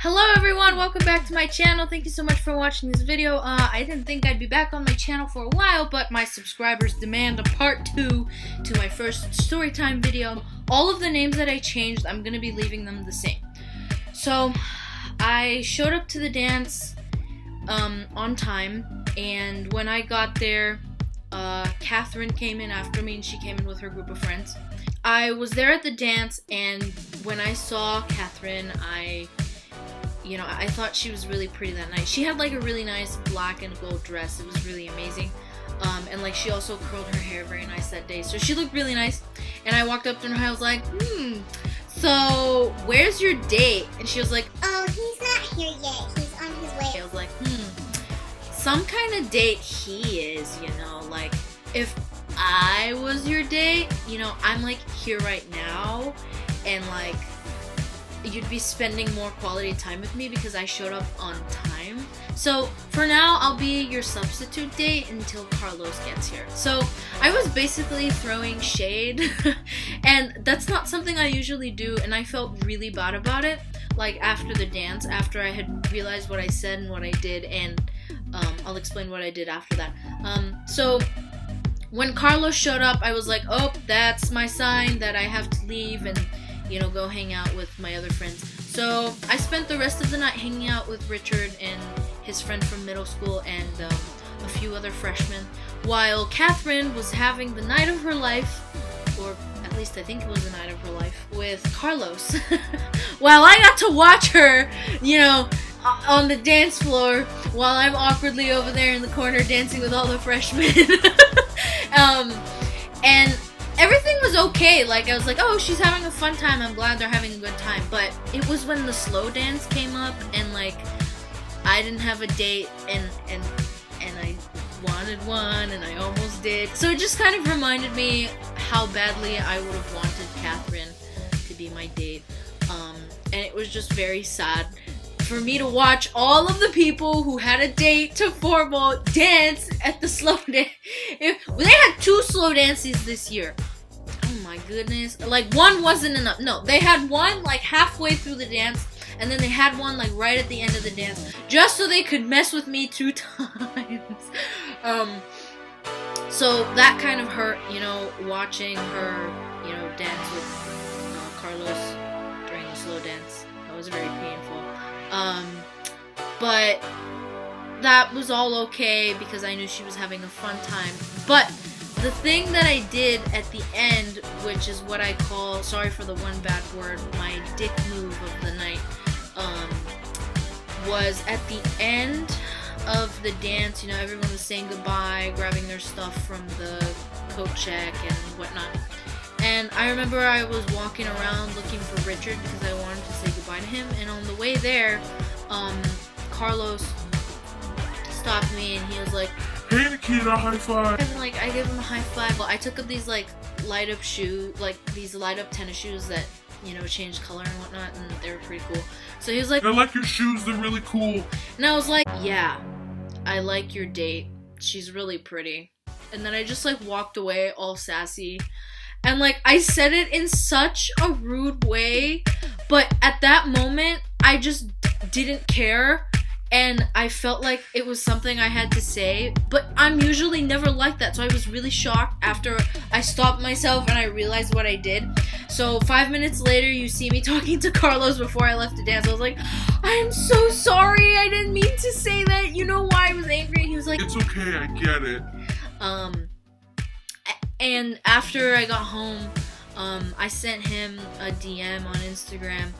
Hello everyone, welcome back to my channel. Thank you so much for watching this video. I didn't think I'd be back on my channel for a while, but my subscribers demand a part 2 to my first Storytime video. All of the names that I changed, I'm going to be leaving them the same. So, I showed up to the dance on time, and when I got there, Catherine came in after me, and she came in with her group of friends. I was there at the dance, and when I saw Catherine, I thought she was really pretty that night. She had like a really nice black and gold dress. It was really amazing. And like she also curled her hair very nice that day. So she looked really nice. And I walked up to her and I was like, so where's your date? And she was like, oh, he's not here yet. He's on his way. I was like, some kind of date he is, like if I was your date, I'm like here right now and like you'd be spending more quality time with me because I showed up on time. So for now, I'll be your substitute date until Carlos gets here. So I was basically throwing shade and that's not something I usually do, and I felt really bad about it. Like after the dance, after I had realized what I said and what I did, and I'll explain what I did after that. So when Carlos showed up, I was like, oh, that's my sign that I have to leave and go hang out with my other friends. So I spent the rest of the night hanging out with Richard and his friend from middle school and a few other freshmen, while Catherine was having the night of her life, or at least I think it was the night of her life, with Carlos. While I got to watch her, on the dance floor while I'm awkwardly over there in the corner dancing with all the freshmen. And everything was okay. Like, I was like, oh, she's having a fun time. I'm glad they're having a good time. But it was when the slow dance came up and, like, I didn't have a date and I wanted one and I almost did. So it just kind of reminded me how badly I would have wanted Catherine to be my date. And it was just very sad for me to watch all of the people who had a date to formal dance at the slow dance. They had 2 slow dances this year. Oh my goodness. Like, one wasn't enough. No, they had one like halfway through the dance, and then they had one like right at the end of the dance, just so they could mess with me 2 times. So that kind of hurt, watching her, dance with Carlos during the slow dance. That was very painful. But that was all okay because I knew she was having a fun time. But the thing that I did at the end, which is what I call, sorry for the one bad word, my dick move of the night, was at the end of the dance, everyone was saying goodbye, grabbing their stuff from the coat check and whatnot. And I remember I was walking around looking for Richard because I wanted to say goodbye to him. And on the way there, Carlos stopped me and he was like, hey Nikita, high five. And like I gave him a high five. Well, I took up these like light up tennis shoes that changed color and whatnot, and they were pretty cool. So he was like, I like your shoes, they're really cool. And I was like, yeah, I like your date, she's really pretty. And then I just like walked away all sassy, and like I said it in such a rude way, but at that moment I just didn't care. And I felt like it was something I had to say, but I'm usually never like that. So I was really shocked after I stopped myself and I realized what I did. So 5 minutes later, you see me talking to Carlos before I left to dance. I was like, I'm so sorry. I didn't mean to say that. You know why I was angry? And he was like, it's okay, I get it. And after I got home, I sent him a DM on Instagram.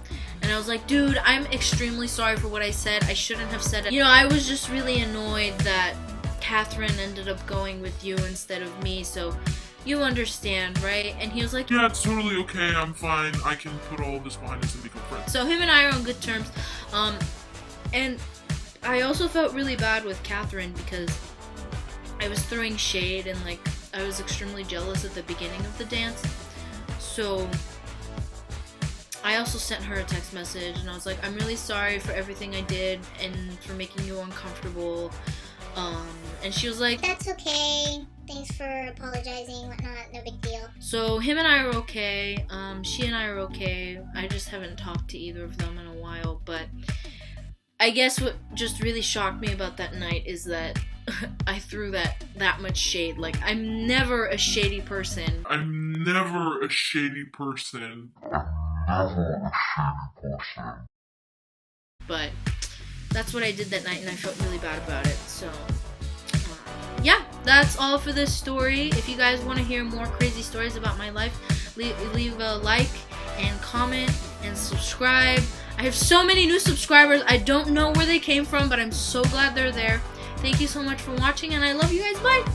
And I was like, dude, I'm extremely sorry for what I said. I shouldn't have said it. I was just really annoyed that Catherine ended up going with you instead of me, so you understand, right? And he was like, yeah, it's totally okay, I'm fine. I can put all of this behind us and become friends. So him and I are on good terms. And I also felt really bad with Catherine because I was throwing shade and like I was extremely jealous at the beginning of the dance. So I also sent her a text message and I was like, I'm really sorry for everything I did and for making you uncomfortable. And she was like, that's okay. Thanks for apologizing, whatnot, no big deal. So him and I are okay. She and I are okay. I just haven't talked to either of them in a while, but I guess what just really shocked me about that night is that I threw that much shade. Like, I'm never a shady person. I'm never a shady person. But that's what I did that night, and I felt really bad about it. So, yeah, that's all for this story. If you guys want to hear more crazy stories about my life, leave a like and comment and subscribe. I have so many new subscribers. I don't know where they came from, but I'm so glad they're there. Thank you so much for watching, and I love you guys. Bye!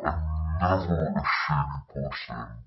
I'm never a shady person.